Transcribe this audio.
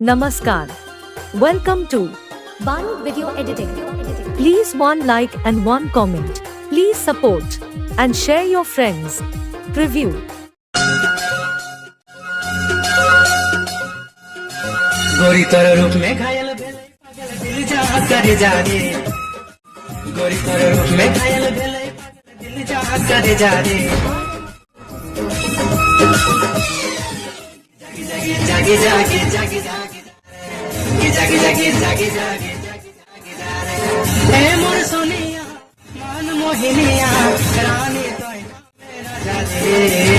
Namaskar. Welcome to Banu Video Editing. Please one like and one comment. Please support and share your friends. Preview. गोरी तोर रूप में घायल भेले पागल दिल जा करे जा रे गोरी तोर रूप में घायल भेले पागल दिल जा करे जा रे जागी जागी जागी जागी जागी जागी जागी जागी जागी रे ए मोर सोनिया मान मोहिनिया रानी तोय मेरा जा रे